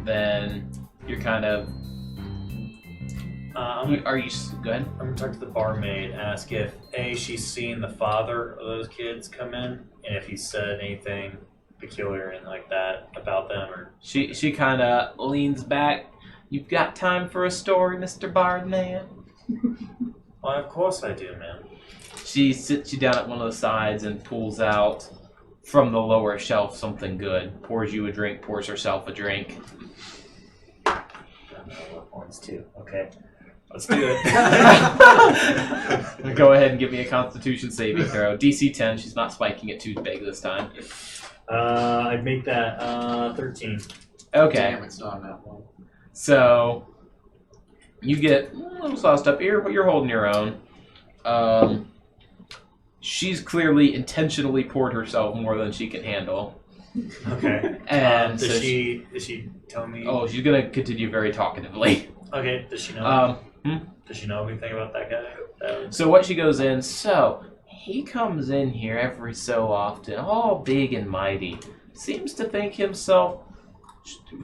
then you're kind of... Go ahead. I'm going to talk to the barmaid, ask if, A, she's seen the father of those kids come in, and if he said anything peculiar and like that about them. Or She kind of leans back. You've got time for a story, Mr. Bardman? Why, of course I do, man. She sits you down at one of the sides and pulls out from the lower shelf something good. Pours you a drink, pours herself a drink. Horns too. Okay. Let's do it. Go ahead and give me a Constitution saving throw. DC 10. She's not spiking it too big this time. I'd make that 13. Okay. Damn, it's not on that one. So you get a little sauced up here, but you're holding your own. She's clearly intentionally poured herself more than she can handle. Okay. And does so she tell me? Oh, she's gonna continue very talkatively. Okay. Does she know? Hmm? Does she know anything about that guy? So what she goes in, so he comes in here every so often, all big and mighty. Seems to think himself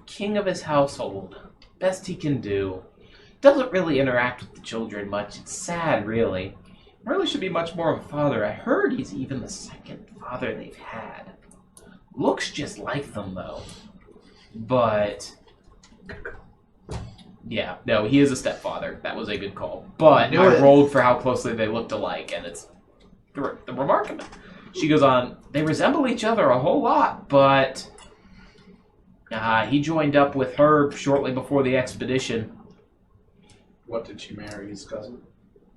king of his household. Best he can do. Doesn't really interact with the children much. It's sad, really. Really should be much more of a father. I heard he's even the second father they've had. Looks just like them, though. But... yeah, no, he is a stepfather. That was a good call. But I rolled for how closely they looked alike, and it's remarkable. She goes on, they resemble each other a whole lot, but he joined up with her shortly before the expedition. What did she marry? His cousin?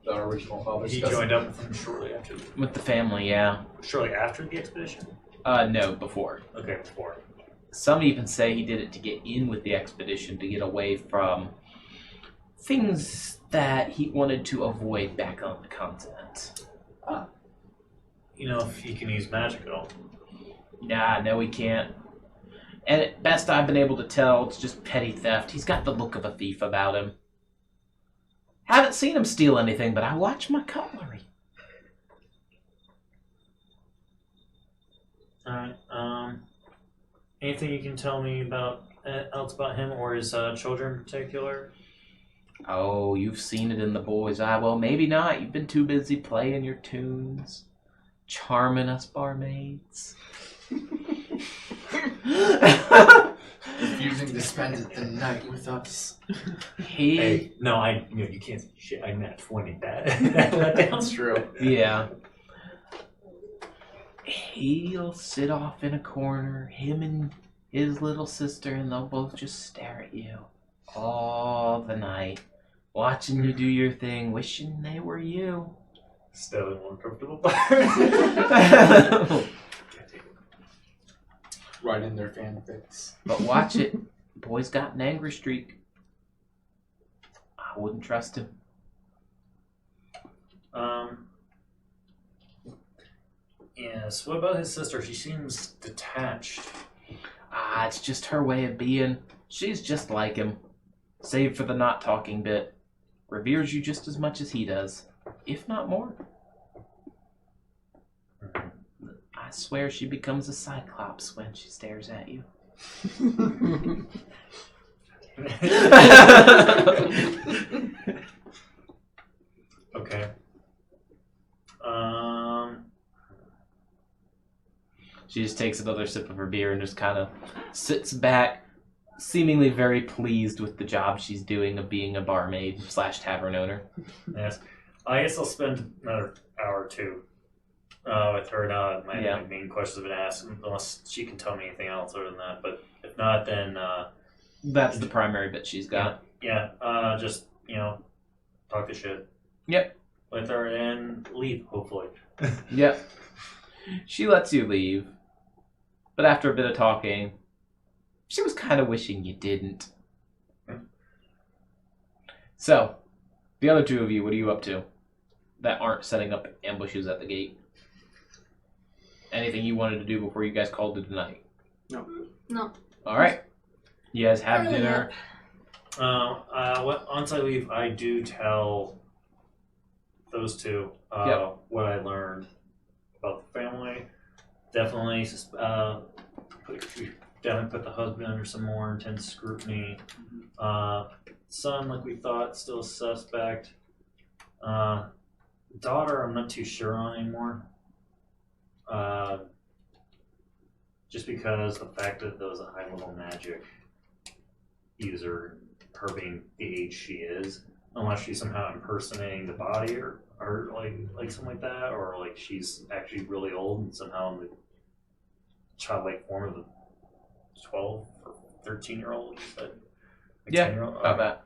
The original father's He cousin? joined up with him shortly after. With the family, yeah. Shortly after the expedition? No, before. Okay, before. Some even say he did it to get in with the expedition, to get away from things that he wanted to avoid back on the continent. You know if he can use magic at all. Nah, no, he can't. And at best I've been able to tell, it's just petty theft. He's got the look of a thief about him. Haven't seen him steal anything, but I watch my cutlery. Alright, anything you can tell me about else about him or his children in particular? Oh, you've seen it in the boy's eye. Well, maybe not. You've been too busy playing your tunes. Charming us barmaids. Refusing to spend the night with us. Hey, no, you can't say shit. I'm at 20. That's true. Yeah. He'll sit off in a corner, him and his little sister, and they'll both just stare at you all the night, watching you do your thing, wishing they were you. Still in one comfortable Right in their fanfics. But watch it. Boy's got an angry streak. I wouldn't trust him. Yes, what about his sister? She seems detached. It's just her way of being. She's just like him. Save for the not talking bit. Reveres you just as much as he does, if not more. I swear she becomes a cyclops when she stares at you. Okay. She just takes another sip of her beer and just kind of sits back, seemingly very pleased with the job she's doing of being a barmaid / tavern owner. Yes. I guess I'll spend another hour or two with her now. My main questions have been asked, unless she can tell me anything else other than that. But if not, then... that's the primary bit she's got. Yeah, just, talk the shit. Yep. With her and leave, hopefully. Yep. She lets you leave. But after a bit of talking, she was kind of wishing you didn't. So, the other two of you, what are you up to that aren't setting up ambushes at the gate? Anything you wanted to do before you guys called it a night? No. All right. You guys have dinner. Once I leave, I do tell those two what I learned about the family. Definitely definitely put the husband under some more intense scrutiny. Son, like we thought, still suspect. Daughter, I'm not too sure on anymore. Just because the fact that there was a high-level magic user, her being the age she is, unless she's somehow impersonating the body or like something like that, or like she's actually really old and somehow in the childlike form of a 12 or 13-year-old, you said? Like Yeah, 10-year-old? about that.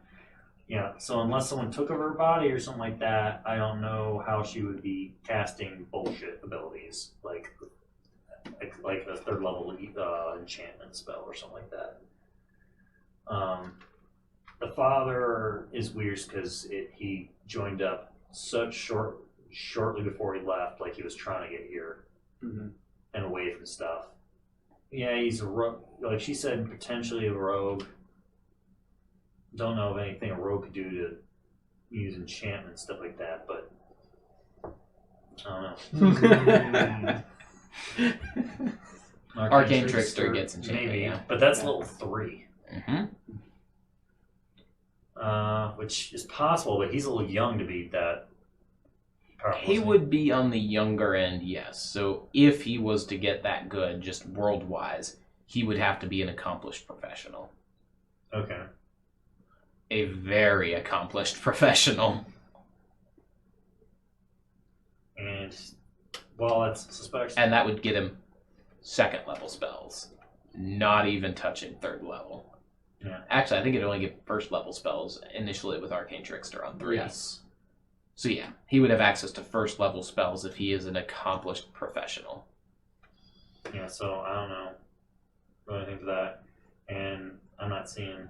Yeah, so unless someone took over her body or something like that, I don't know how she would be casting bullshit abilities, like a third level enchantment spell or something like that. The father is weird because he joined up shortly before he left, like he was trying to get here and away from stuff. Yeah, he's a rogue. Like she said, potentially a rogue. Don't know of anything a rogue could do to use enchantment stuff like that, but I don't know. Arcane Trickster gets enchantment, maybe, yeah. but that's level 3. Mm-hmm. Which is possible, but he's a little young to be that powerful. He would be on the younger end, yes. So if he was to get that good, just world-wise, he would have to be an accomplished professional. Okay. A very accomplished professional. And, well, that's suspect. And that would get him second-level spells. Not even touching third level. Yeah. Actually, I think it'd only get first-level spells initially with Arcane Trickster on 3. Yes. So yeah, he would have access to first-level spells if he is an accomplished professional. Yeah, so I don't know what I think of that. And I'm not seeing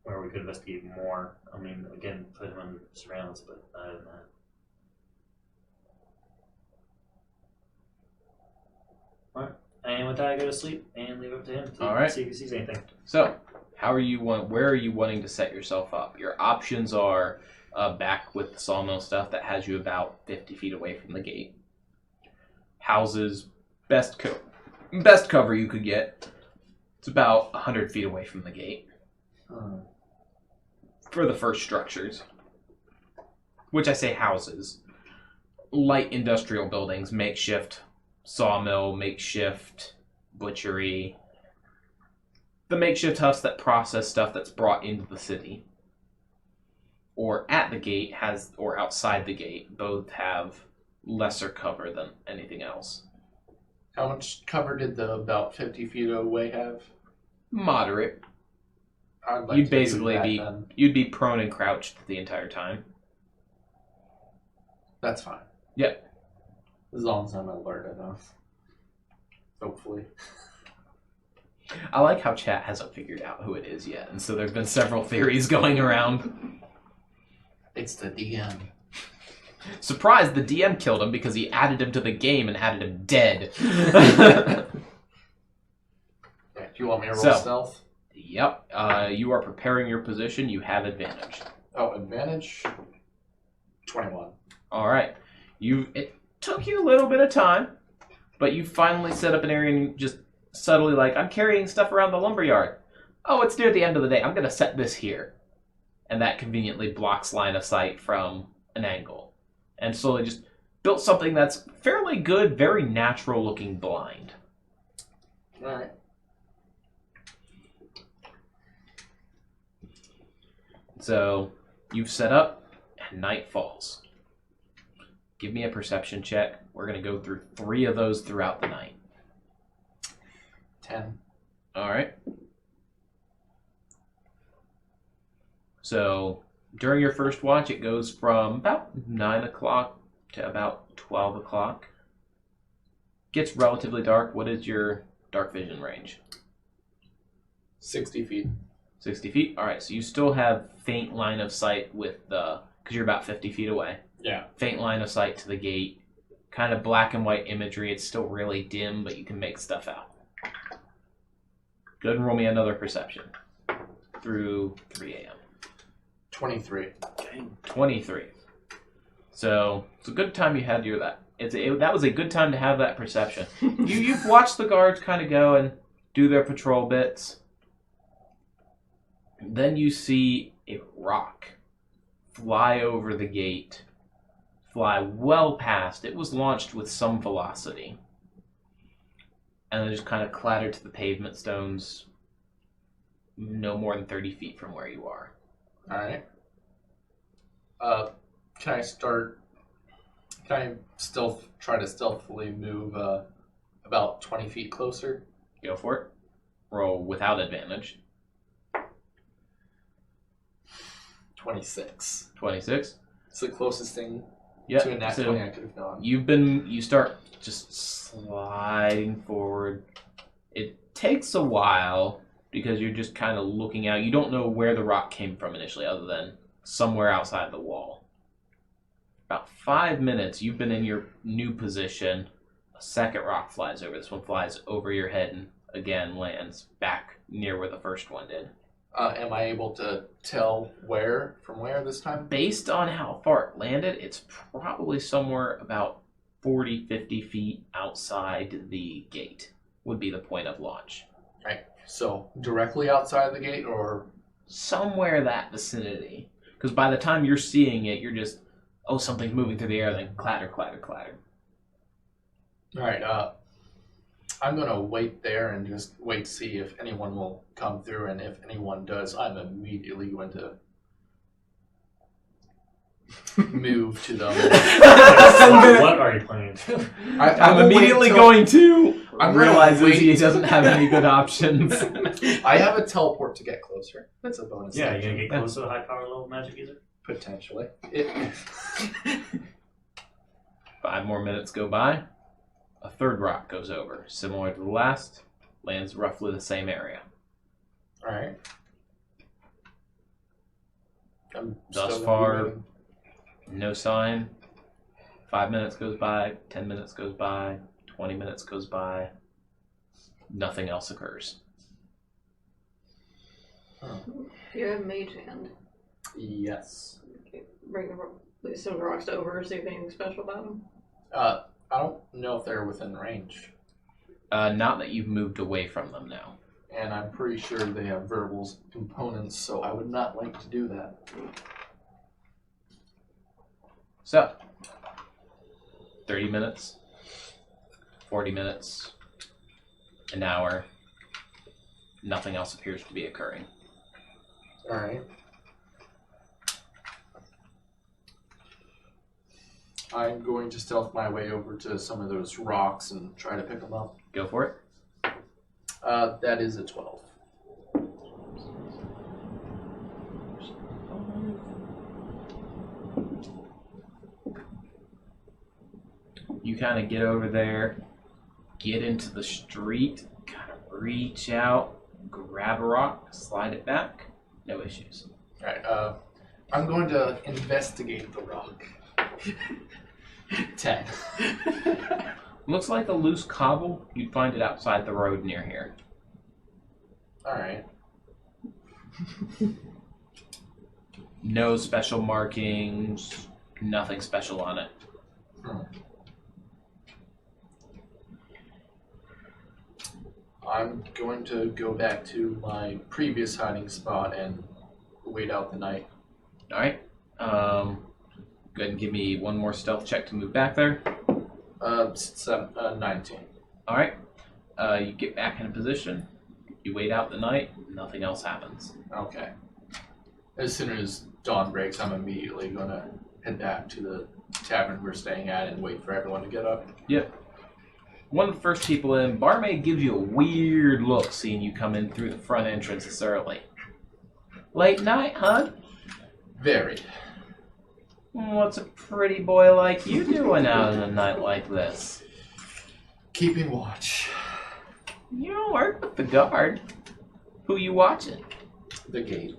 where we could investigate more. I mean, again, put him under surveillance, but other than that. Alright. And with that, I go to sleep and leave it up to him to Alright. see if he sees anything. So, where are you wanting to set yourself up? Your options are back with the sawmill stuff that has you about 50 feet away from the gate. Houses, best cover you could get. It's about 100 feet away from the gate. For the first structures. Which I say houses. Light industrial buildings, makeshift sawmill, makeshift butchery. The makeshift huts that process stuff that's brought into the city. Or at the gate or outside the gate, both have lesser cover than anything else. How much cover did the about 50 feet away have? Moderate. I'd like You'd to basically do that, then. you'd be prone and crouched the entire time. That's fine. Yeah. As long as I'm alert enough. Hopefully. I like how chat hasn't figured out who it is yet, and so there's been several theories going around. It's the DM. Surprise, the DM killed him because he added him to the game and added him dead. Yeah, do you want me to roll So. stealth? Yep. You are preparing your position. You have advantage. Oh, advantage? 21. All right. It took you a little bit of time, but you finally set up an area and just subtly like, I'm carrying stuff around the lumberyard. Oh, it's near the end of the day. I'm going to set this here. And that conveniently blocks line of sight from an angle. And slowly just built something that's fairly good, very natural looking blind. Alright. So you've set up and night falls. Give me a perception check. We're going to go through 3 of those throughout the night. 10. All right. So during your first watch, it goes from about 9 o'clock to about 12 o'clock. Gets relatively dark. What is your dark vision range? 60 feet. 60 feet? All right, so you still have faint line of sight with the... Because you're about 50 feet away. Yeah. Faint line of sight to the gate. Kind of black and white imagery. It's still really dim, but you can make stuff out. Go ahead and roll me another perception. Through 3 a.m. 23. 23. So it's a good time you had that was a good time to have that perception. You've watched the guards kind of go, and do their patrol bits. Then you see a rock fly over the gate, fly well past. It was launched with some velocity. And then just kind of clattered to the pavement stones no more than 30 feet from where you are. Alright. Can I try to stealthily move about 20 feet closer? Go for it. Roll without advantage. 26. 26. It's the closest thing Yep. to a nat 20 I could have gone. You start just sliding forward. It takes a while because you're just kind of looking out. You don't know where the rock came from initially other than somewhere outside the wall. About 5 minutes, you've been in your new position. A second rock flies over. This one flies over your head and again lands back near where the first one did. Am I able to tell from where this time? Based on how far it landed, it's probably somewhere about 40, 50 feet outside the gate would be the point of launch. Right. So directly outside the gate, or Somewhere that vicinity. Because by the time you're seeing it, you're just, oh, something's moving through the air, then clatter, clatter, clatter. all right. I'm gonna wait there and just wait to see if anyone will come through, and if anyone does, I'm immediately going to move to them. What are you planning to do? I'm immediately going to realize he doesn't have any good options. I have a teleport to get closer. That's a bonus. Yeah, you're action. gonna get close to a high power level magic user? Potentially. 5 more minutes go by. A third rock goes over, similar to the last, lands roughly the same area. All right. Thus far, no sign. 5 minutes goes by, 10 minutes goes by, 20 minutes goes by. Nothing else occurs. You have mage hand. Yes. Okay, bring some rocks over, see if anything special about them. I don't know if they're within range, Not that you've moved away from them now. and I'm pretty sure they have verbal components, so I would not like to do that. So, 30 minutes, 40 minutes, an hour. Nothing else appears to be occurring. All right. I'm going to stealth my way over to some of those rocks and try to pick them up. Go for it. That is a 12. You kind of get over there, get into the street, kind of reach out, grab a rock, slide it back. No issues. All right. I'm going to investigate the rock. 10. Looks like a loose cobble. You'd find it outside the road near here. All right. No special markings, nothing special on it. I'm going to go back to my previous hiding spot and wait out the night. All right. Go ahead and give me one more stealth check to move back there. 19. All right. You get back in position. You wait out the night. Nothing else happens. Okay. As soon as dawn breaks, I'm immediately going to head back to the tavern we're staying at and wait for everyone to get up. Yep. One of the first people in, barmaid gives you a weird look seeing you come in through the front entrance this early. Late night, huh? Very. What's a pretty boy like you doing out on a night like this? Keeping watch. You don't work with the guard. Who you watching? The gate.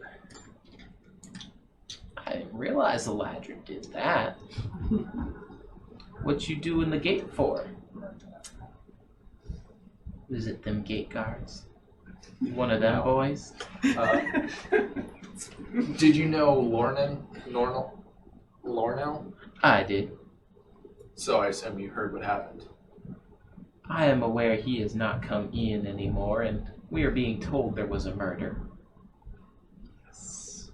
I didn't realize the ladder did that. What you doing the gate for? Is it them gate guards? You one of them boys? Did you know Lornell? I did. So I assume you heard what happened. I am aware he has not come in anymore, and we are being told there was a murder. Yes.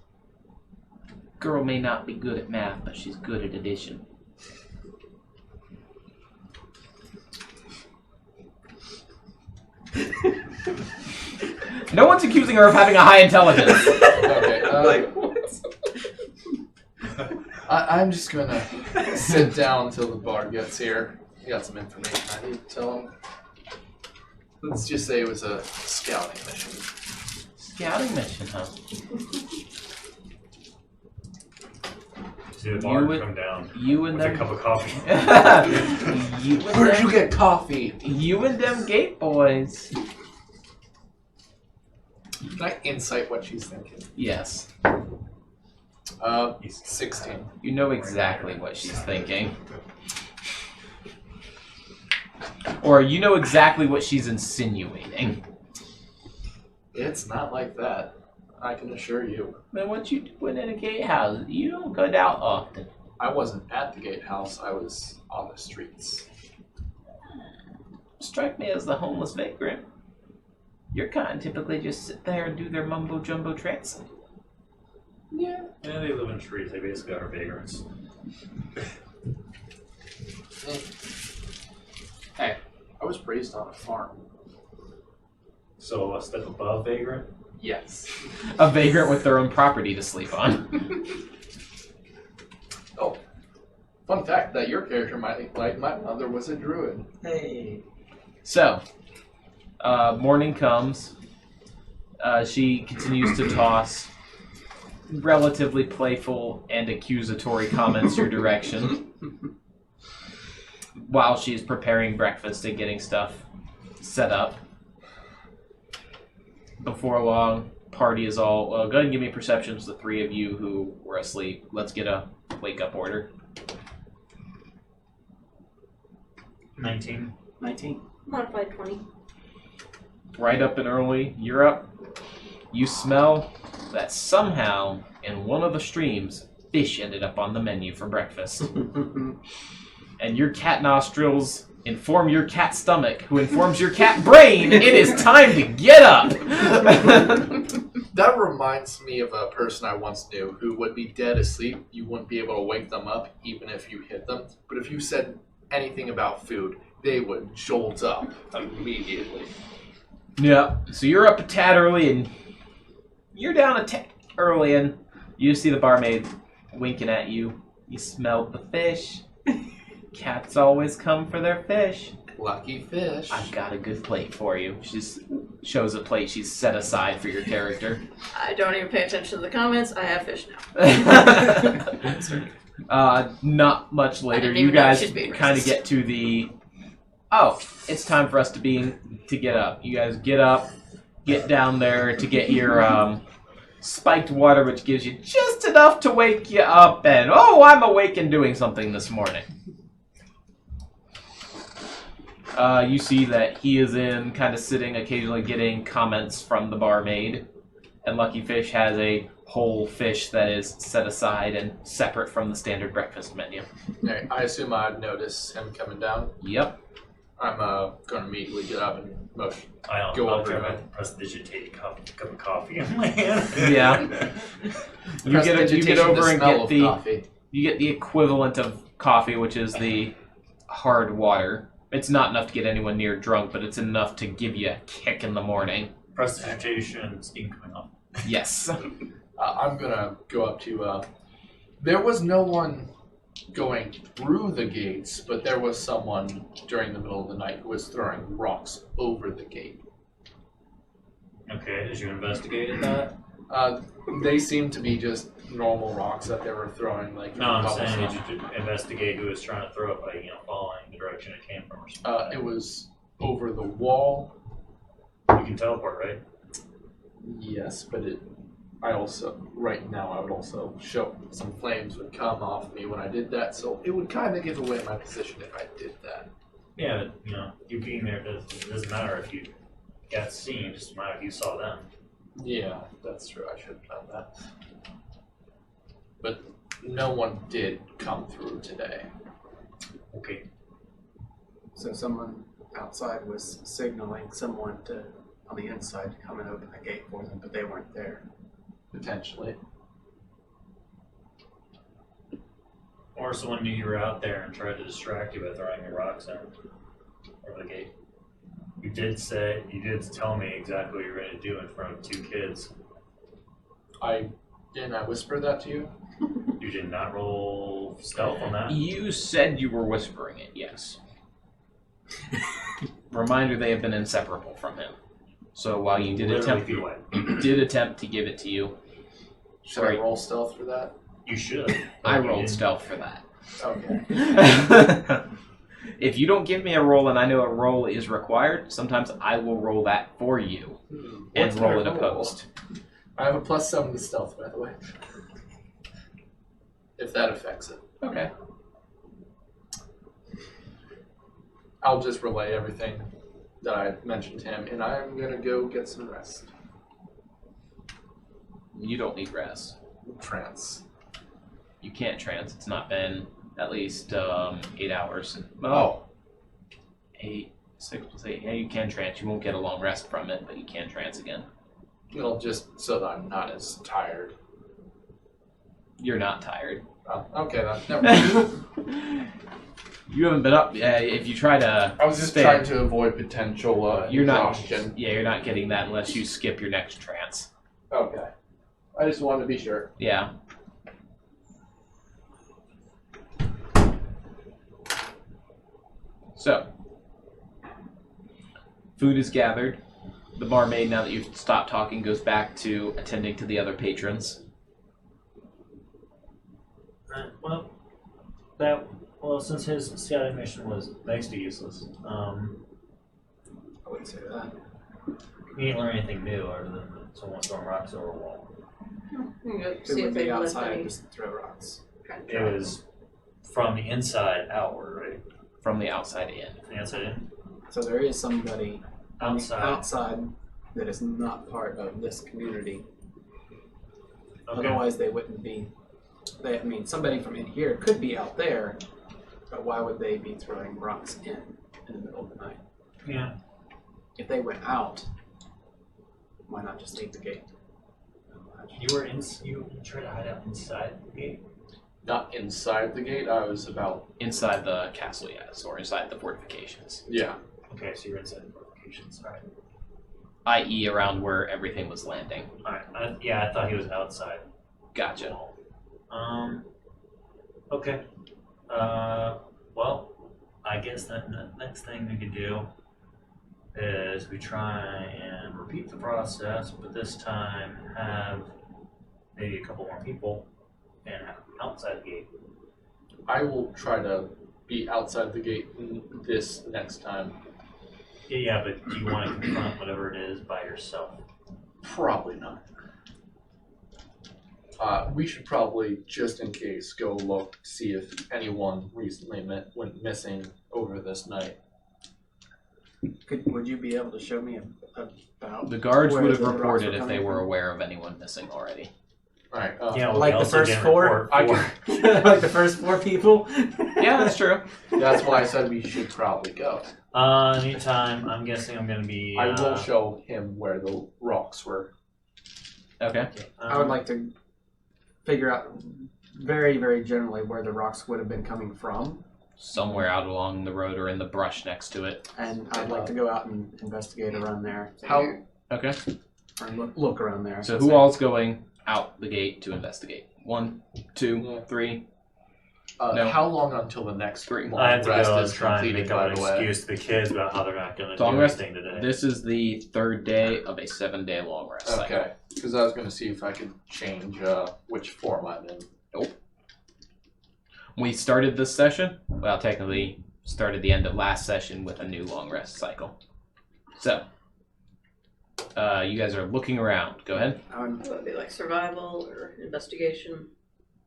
Girl may not be good at math, but she's good at addition. No one's accusing her of having a high intelligence. Okay. What? I'm just gonna sit down until the bard gets here. I got some information I need to tell him. Let's just say it was a scouting mission. Scouting mission, huh? See the bar would- come down You and with a them. cup of coffee. you and Where'd them, you get coffee? You and them gate boys. Can I insight what she's thinking? Yes. 16. You know exactly what she's thinking. Or you know exactly what she's insinuating. It's not like that. I can assure you. Man, what you doing in a gatehouse? You don't go out often. I wasn't at the gatehouse. I was on the streets. Strike me as the homeless vagrant. Your kind typically just sit there and do their mumbo jumbo trance. Yeah. Yeah, they live in the streets. They basically are vagrants. Hey, I was raised on a farm. So a step above vagrant. Yes. A vagrant with their own property to sleep on. Oh, fun fact that your character might like my mother was a druid. Hey. So, morning comes. She continues to toss relatively playful and accusatory comments your direction while she's preparing breakfast and getting stuff set up. Before long, party is all, go ahead and give me perceptions, the three of you who were asleep. Let's get a wake-up order. 19. 19. Modified 20. Right up and early, you're up. You smell that somehow, in one of the streams, fish ended up on the menu for breakfast. And your cat nostrils inform your cat stomach, who informs your cat brain, it is time to get up! That reminds me of a person I once knew who would be dead asleep. You wouldn't be able to wake them up even if you hit them. But if you said anything about food, they would jolt up immediately. Yeah, so you're up a tad early, and you're down a tad early, and you see the barmaid winking at you. You smelled the fish. Cats always come for their fish. Lucky fish. I've got a good plate for you. She just shows a plate she's set aside for your character. I don't even pay attention to the comments. I have fish now. Not much later, didn't you even know guys she's being kind of racist. get to the. Oh, it's time for us to get up. You guys get up, get down there to get your spiked water, which gives you just enough to wake you up. And I'm awake and doing something this morning. You see that he is in, kind of sitting, occasionally getting comments from the barmaid. And Lucky Fish has a whole fish that is set aside and separate from the standard breakfast menu. Okay, I assume I'd notice him coming down. Yep. I'm going to immediately get up and motion. I'll Go over grab to a prestidigitated cup of coffee in my hand. Yeah. You get over and get the coffee. you get the equivalent of coffee, which is the hard water. It's not enough to get anyone near drunk, but it's enough to give you a kick in the morning. Prestidigitation, steam coming up. Yes. I'm going to go up to... there was no one going through the gates, but there was someone during the middle of the night who was throwing rocks over the gate. Okay, did you investigate that? They seemed to be just normal rocks that they were throwing. Like No, I'm bubble saying stuff. did you investigate who was trying to throw it by, following the direction it came from or something? It was over the wall. You can teleport, right? Yes, but I also, right now, I would also show some flames would come off me when I did that, so it would kind of give away my position if I did that. Yeah, but, you being there doesn't matter if you got seen, it doesn't matter if you saw them. Yeah, that's true. I should have done that. But no one did come through today. Okay. So someone outside was signaling someone on the inside to come and open the gate for them, but they weren't there. Potentially. Or someone knew you were out there and tried to distract you by throwing the rocks in over the gate. You did tell me exactly what you were going to do in front of 2 kids. Didn't I whisper that to you? You did not roll stealth on that? You said you were whispering it, yes. Reminder, they have been inseparable from him. So while you did attempt to give it to you, Should I roll stealth for that? You should. I rolled stealth for that. Okay. If you don't give me a roll and I know a roll is required, sometimes I will roll that for you and What's roll my it roll? opposed. I have a +7 to stealth, by the way. If that affects it. Okay. I'll just relay everything that I mentioned to him, and I'm going to go get some rest. You don't need rest. Trance. You can't trance. It's not been at least 8 hours. Oh. 8, 6 plus 8. Yeah, you can trance. You won't get a long rest from it, but you can trance again. It'll just so that I'm not as tired. You're not tired. Oh, okay, then. Never mind. You haven't been up. If you try to, I was just stay, trying to avoid potential You're not. exhaustion. Yeah, you're not getting that unless you skip your next trance. Okay. I just wanted to be sure. Yeah. So, food is gathered. The barmaid, now that you've stopped talking, goes back to attending to the other patrons. Since his scouting mission was next to useless, I wouldn't say that. he didn't learn anything new other than someone throwing rocks over a wall. You can go If see it if would they be left outside, any just throw rocks. kind of It was from the inside outward, right? From the outside in. From the outside in. So there is somebody Outside. that is not part of this community. Okay. Otherwise, they wouldn't be. Somebody from in here could be out there, but why would they be throwing rocks in the middle of the night? Yeah. If they went out, why not just leave the gate? You tried to hide out inside the gate? Not inside the gate, I was about... Inside the castle, yes, or inside the fortifications. Yeah. Okay, so you're inside the fortifications. Alright. I.e. around where everything was landing. Alright. I thought he was outside. Gotcha. Okay. Well, I guess then the next thing we could do is we try and repeat the process, but this time have maybe a couple more people and have them outside the gate. I will try to be outside the gate this next time. Yeah, but do you want to confront whatever it is by yourself? Probably not. We should probably, just in case, go look, see if anyone recently went missing over this night. Would you be able to show me about The guards where would have the rocks reported were if they coming were from? aware of anyone missing already. Alright, Yeah, well, like we the also first didn't four? report four. like the first 4 people? Yeah, that's true. that's why I said we should probably go. Anytime, I'm guessing I'm going to be... I will show him where the rocks were. Okay. I would like to figure out very, very generally where the rocks would have been coming from, Somewhere out along the road or in the brush next to it. and I'd like to go out and investigate around there. How... Okay. Or look around there. So who all's going out the gate to investigate? 1, 2, Yeah. 3. No. How long until the next Three. long I have to rest go and is try and completed, make up by an the way? excuse to the kids about how they're not going to Long do rest? anything today. This is the 3rd day of a 7-day long rest cycle. Okay, because I was going to see if I could change which form I'm in. We started this session, well, technically started the end of last session with a new long rest cycle. So, you guys are looking around. Go ahead. Would it be like survival or investigation?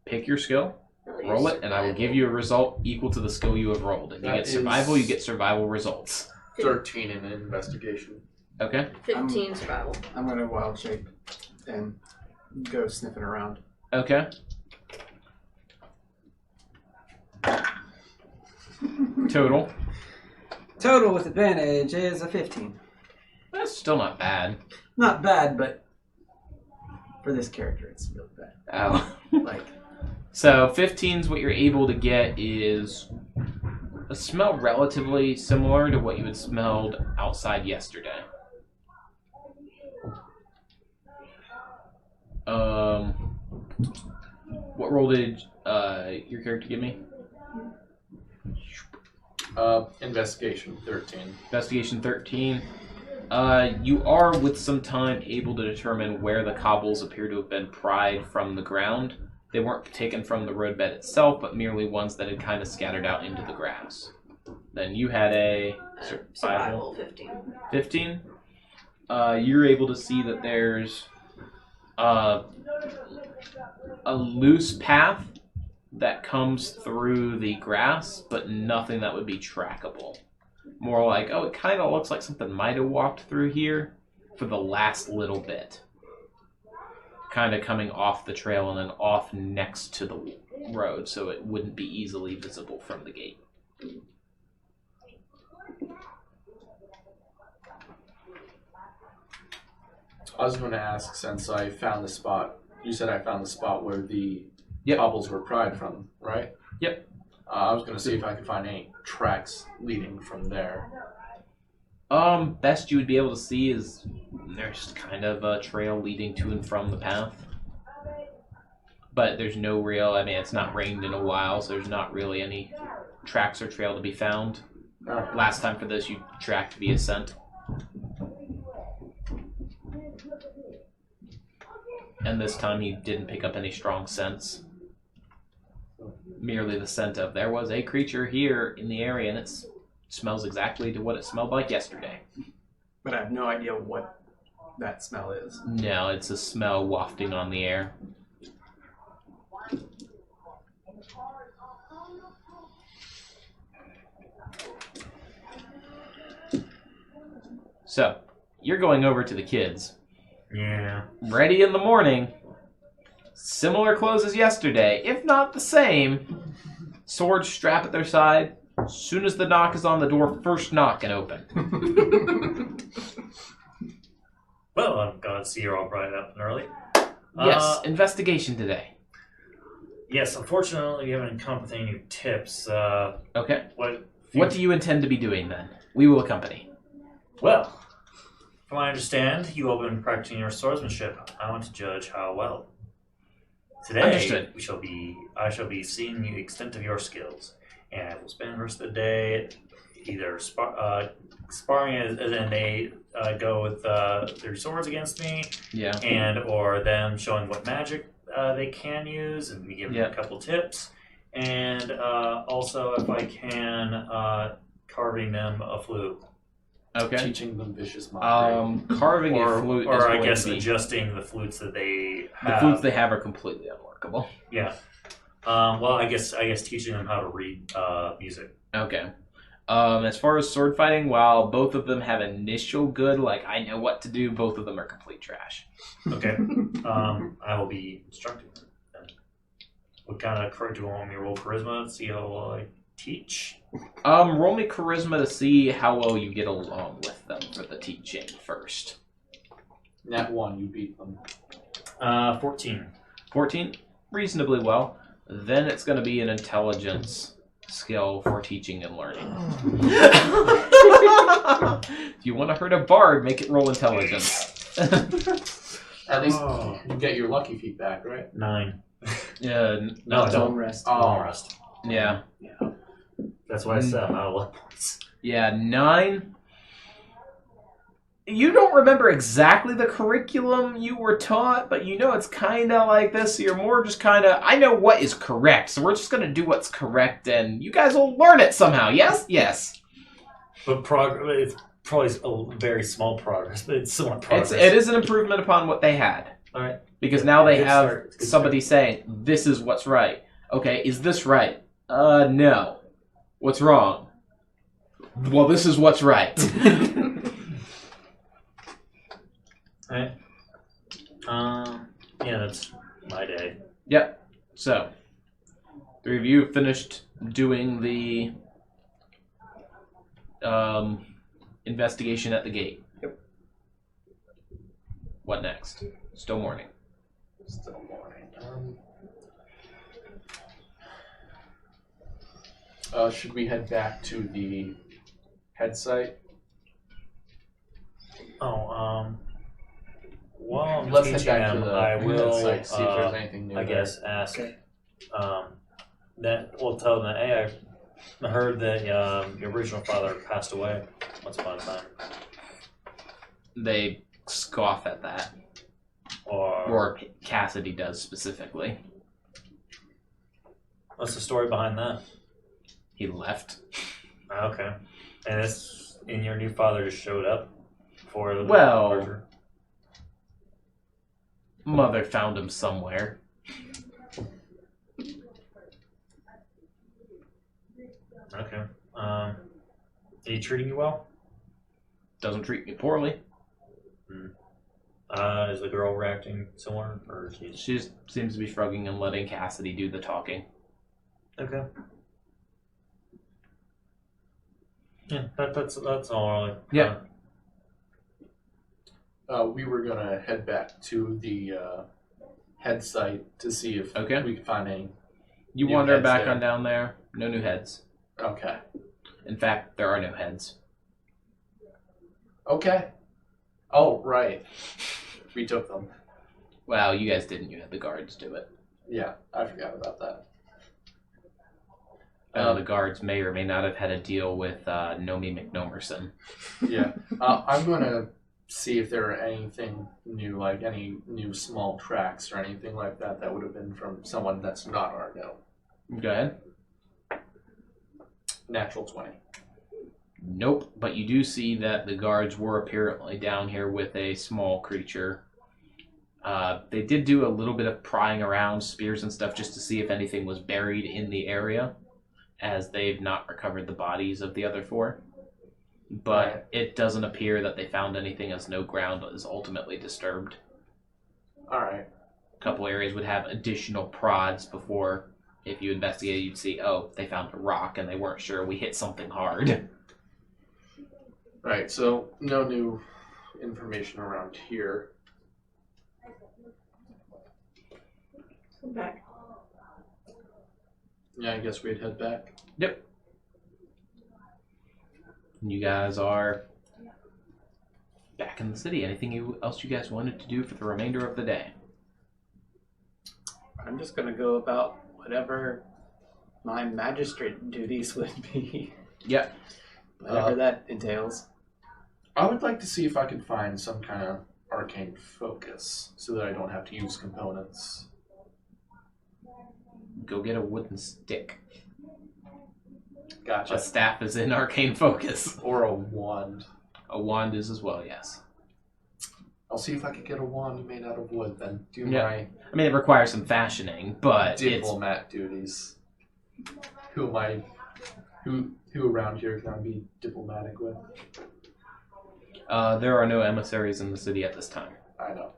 Pick your skill, I'll use roll it, and I will survival. give you a result equal to the skill you have rolled. If you That get survival, is- you get survival results. 13 in investigation. Okay? 15 survival. I'm going to wild shape and go sniffing around. Okay. Total. Total with advantage is a 15. That's still not bad. Not bad, but for this character, it's really bad. Oh. Like, So 15 is what you're able to get is a smell relatively similar to what you had smelled outside yesterday. What roll did your character give me? Investigation 13. Investigation 13. You are, with some time, able to determine where the cobbles appear to have been pried from the ground. They weren't taken from the roadbed itself, but merely ones that had kind of scattered out into the grass. Then you had a Survival 15. 15. You're able to see that there's a loose path that comes through the grass, but nothing that would be trackable. More like, oh, it kind of looks like something might have walked through here for the last little bit. Kind of coming off the trail and then off next to the road, so it wouldn't be easily visible from the gate. I was going to ask, since I found the spot, you said I found the spot where the Yep. cobbles were pried from, right? Yep. I was going to see if I could find any tracks leading from there. Best you would be able to see is there's kind of a trail leading to and from the path. But there's no real, I mean, it's not rained in a while, so there's not really any tracks or trail to be found. Alright. Last time for this, you tracked via scent. And this time you didn't pick up any strong scents. Merely the scent of, there was a creature here in the area, and it smells exactly to what it smelled like yesterday. but I have no idea what that smell is. No, it's a smell wafting on the air. So, you're going over to the kids. Yeah. Ready in the morning. Similar clothes as yesterday, if not the same. Swords strap at their side. As soon as the knock is on the door, first knock and open. Well, I'm glad to see you're all bright up and early. Yes, investigation today. Yes, unfortunately, we haven't come up with any new tips. Okay. What do you intend to be doing then? We will accompany. Well, from what I understand, you all been practicing your swordsmanship. I want to judge how well. Today, Understood. I shall be seeing the extent of your skills, and I will spend the rest of the day either sparring as in they go with their swords against me, Yeah. and or them showing what magic they can use, and me giving them a couple tips, and also if I can carving them a flute. Okay. Teaching them vicious mockery. Carving a flute or is I going guess to be... adjusting the flutes that they The have. flutes they have are completely unworkable. Yeah. Well, I guess teaching them how to read music. Okay. As far as sword fighting, while both of them have initial good, like, I know what to do, both of them are complete trash. Okay. I will be instructing them then. What kind of do you want me to roll charisma to see how well I teach? Roll me charisma to see how well you get along with them for the teaching first. Nat 1, you beat them. 14. 14? Reasonably well. Then it's going to be an intelligence skill for teaching and learning. If you want to hurt a bard, make it roll intelligence. At least you get your lucky feet back, right? 9. Yeah, No, I Long don't. rest. Long rest. yeah. That's why I said I'm out of luck points. Yeah, 9. You don't remember exactly the curriculum you were taught, but you know it's kind of like this, so you're more just kind of, I know what is correct, so we're just going to do what's correct, and you guys will learn it somehow, yes? Yes. But it's probably a very small progress, but it's somewhat progress. It is an improvement upon what they had. All right. Because now they Good have start. Good somebody saying, this is what's right. Okay, is this right? No. What's wrong? Well, this is what's right. Alright. Yeah, that's my day. Yep. So, the review finished doing the Investigation at the gate. Yep. What next? Still morning. Still morning. Should we head back to the head site? While I'm Let's head teaching back to them, the I head will, site, see if there's anything new I there. guess, ask. Okay. That we'll tell them that. Hey, I heard that your original father passed away once upon a time, They scoff at that. Or Cassidy does specifically. What's the story behind that? He left. Okay, and your new father just showed up for the Well- departure? Mother found him somewhere. Okay. Are you treating you well? Doesn't treat me poorly. Is the girl reacting similar, or she's She seems to be shrugging and letting Cassidy do the talking. okay? Yeah, that's all. Really. Yeah. We were gonna head back to the head site to see if Okay. we could find any. You New wander heads back there. on down there. No new heads. Okay. In fact, there are no heads. Okay. Oh, right. We took them. Well, you guys didn't. You had the guards do it. Yeah, I forgot about that. The guards may or may not have had a deal with Nomi McNomerson. Yeah. I'm gonna see if there are anything new, like any new small tracks or anything like that that would have been from someone that's not our known. Go ahead. Natural 20. Nope, but you do see that the guards were apparently down here with a small creature. They did do a little bit of prying around, spears and stuff, just to see if anything was buried in the area, as they've not recovered the bodies of the other four. But Right. it doesn't appear that they found anything, as no ground is ultimately disturbed. Alright. A couple areas would have additional prods before, if you investigated, you'd see, oh, they found a rock and they weren't sure. We hit something hard. Right, so no new information around here. Back. Yeah, I guess we'd head back. Yep. You guys are back in the city. Anything else you guys wanted to do for the remainder of the day? I'm just gonna go about whatever my magistrate duties would be. Yep. Whatever that entails. I would like to see if I could find some kind of arcane focus so that I don't have to use components. Go get a wooden stick. Gotcha. A staff is in arcane focus. Or a wand. A wand is as well, yes. I'll see if I could get a wand made out of wood, then do Yeah. my I mean, it requires some fashioning, but diplomat duties. Who am I? Who around here can I be diplomatic with? there are no emissaries in the city at this time. I know.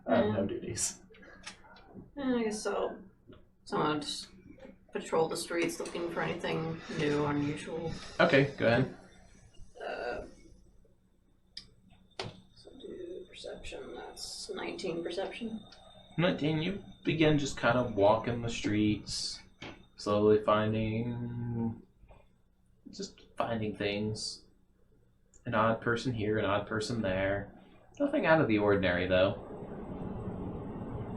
I have no duties. I guess so. Someone just patrol the streets looking for anything new, unusual. Okay, go ahead. So do perception. That's 19 perception. 19, you begin just kind of walking the streets, slowly finding things. An odd person here, an odd person there. Nothing out of the ordinary, though.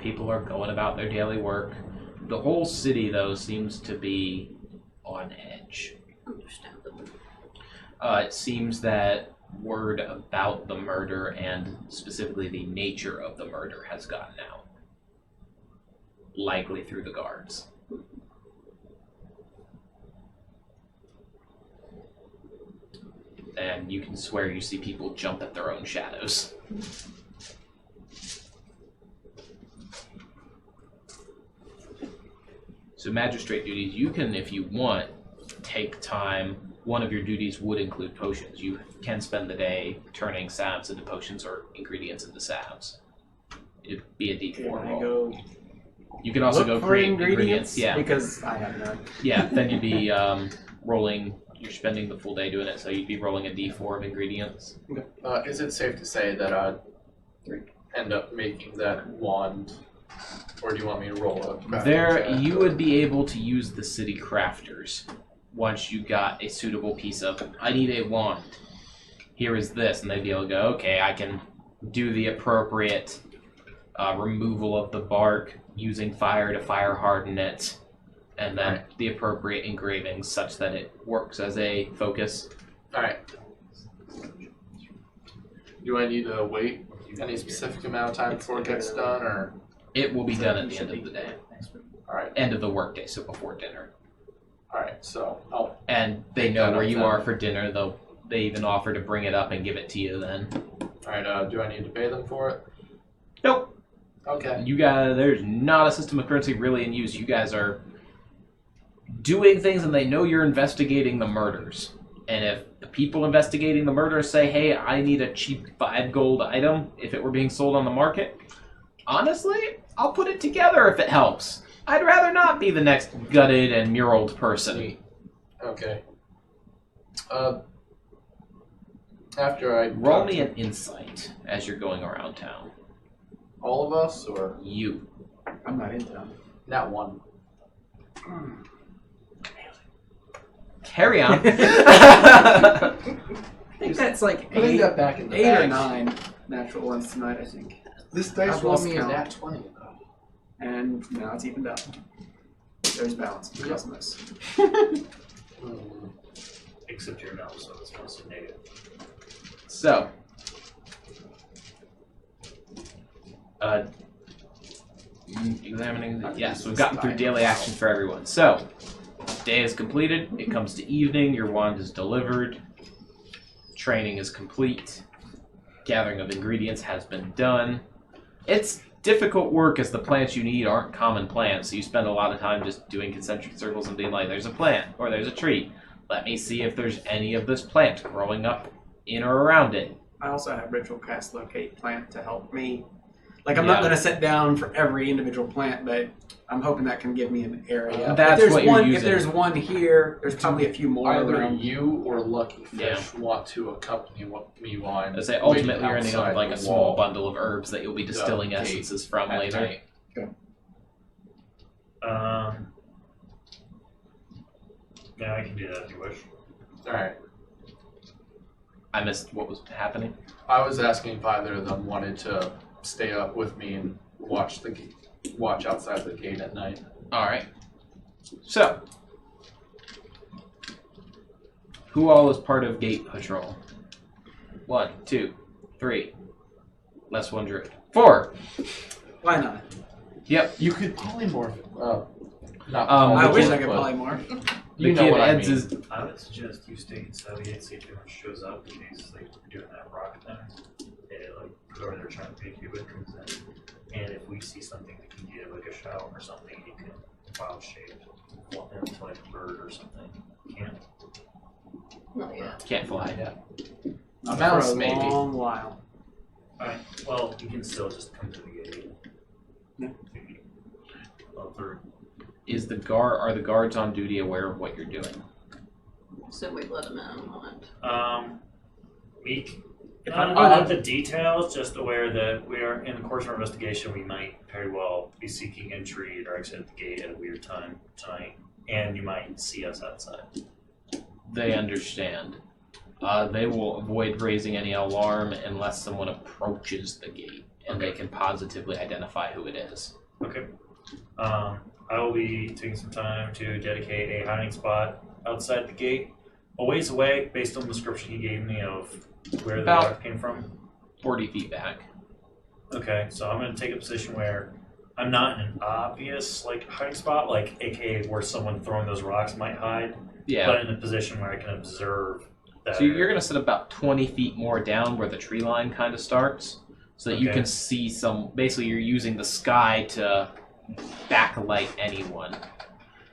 People are going about their daily work. The whole city, though, seems to be on edge. Understandable. It seems that word about the murder, and specifically the nature of the murder, has gotten out. Likely through the guards. And you can swear you see people jump at their own shadows. So magistrate duties, you can, if you want, take time. One of your duties would include potions. You can spend the day turning salves into potions or ingredients into salves. It'd be a D4 Can I roll. go You can also look go for create ingredients? Yeah, Because I have none. yeah. Then you'd be rolling. You're spending the full day doing it, so you'd be rolling a d4 of ingredients. Is it safe to say that I'd 3. end up making that wand, or do you want me to roll a crafting There, check, you or- would be able to use the city crafters once you got a suitable piece of. I need a wand. Here is this, and they'd be able to go. Okay, I can do the appropriate removal of the bark using fire to fire harden it, and then the appropriate engravings such that it works as a focus. Alright. Do I need to wait any specific amount of time before it gets done, or? It will be done at the end of the day, Alright, end of the workday, so before dinner. alright, so I'll. And they Take know that where up you then. are for dinner. They even offer to bring it up and give it to you then. Alright, do I need to pay them for it? Nope. Okay. You guys, there's not a system of currency really in use. You guys are doing things, and they know you're investigating the murders. And if the people investigating the murders say, hey, I need a cheap 5 gold item if it were being sold on the market, honestly, I'll put it together if it helps. I'd rather not be the next gutted and muraled person. Neat. Okay. After I Roll talk me to an insight as you're going around town. all of us, or You. I'm not in town. not one. Carry on. I think that's like Putting 8, that back in the 8 bag. or 9 natural ones tonight, I think. This dice I've rolled lost me a count. nat 20 though. And now it's evened out. There's balance. Yep. Awesomeness. Except your no, so it's mostly negative. So, examining. Yes, we've gotten through daily action for everyone. So, day is completed. It comes to evening. Your wand is delivered. Training is complete. Gathering of ingredients has been done. It's difficult work as the plants you need aren't common plants, so you spend a lot of time just doing concentric circles and being like, there's a plant or there's a tree. Let me see if there's any of this plant growing up in or around it. I also have ritual cast locate plant to help me. Like, I'm Yeah. not going to sit down for every individual plant, but I'm hoping that can give me an area. That's if there's what you're one, using. If there's one here, there's probably a few more Either around. you or Lucky Fish want to accompany me while I'm I say waiting ultimately you're ending up outside with like the a small wall bundle of herbs that you'll be distilling gate essences from at later. night. Yeah, I can do that if you wish. Alright. I missed what was happening. I was asking if either of them wanted to stay up with me and watch outside the gate at night. Alright. So, who all is part of gate patrol? 1, 2, 3. Less 1 druid. 4! Why not? Yep. You could polymorph. Not I polymorph, wish I could but polymorph. You The know kid what I Eds mean. is I would suggest you stay inside the gate, see if anyone shows up in case like you're doing that rock thing. They like whoever they're trying to pick you with comes in. And if we see something that can give like a shout or something, you can wild shape into like a bird or something. Can't. Not yet. can't fly. Not Mouse, for a maybe. long while. Alright, well, you can still just come to the gate. Yeah. Well, through. Are the guards on duty aware of what you're doing? So we let him in on it. Weak. If Not I'm of the details, just aware that we are in the course of our investigation. We might very well be seeking entry or exit at the gate at a weird time tonight, and you might see us outside. They understand. They will avoid raising any alarm unless someone approaches the gate, and they can positively identify who it is. Okay. I will be taking some time to dedicate a hiding spot outside the gate, a ways away, based on the description he gave me of where the About- rock came from. 40 feet back. Okay, so I'm going to take a position where I'm not in an obvious like hiding spot, like aka where someone throwing those rocks might hide, Yeah. but in a position where I can observe that. So you're going to sit about 20 feet more down where the tree line kind of starts, so that you Okay. can see some. Basically, you're using the sky to backlight anyone,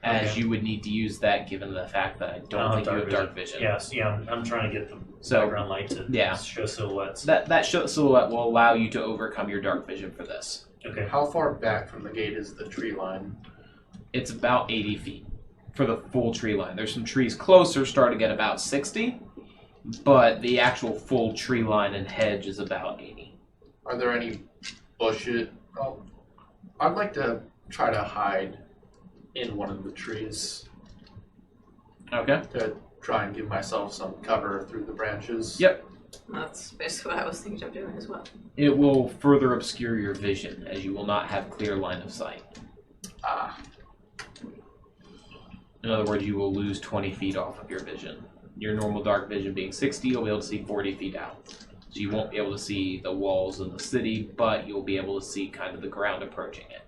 as Okay. you would need to use that given the fact that I don't think you have dark vision. Yes, yeah, I'm trying to get the So, background light to yeah. show silhouettes. That silhouette will allow you to overcome your dark vision for this. Okay, How far back from the gate is the tree line? It's about 80 feet. for the full tree line. There's some trees closer starting at about 60, but the actual full tree line and hedge is about 80. Are there any bushes? Oh, I'd like to try to hide in one of the trees Okay. to try and give myself some cover through the branches. Yep. That's basically what I was thinking of doing as well. It will further obscure your vision, as you will not have clear line of sight. Ah, In other words, you will lose 20 feet off of your vision. Your normal dark vision being 60, you'll be able to see 40 feet out. So you won't be able to see the walls in the city, but you'll be able to see kind of the ground approaching it.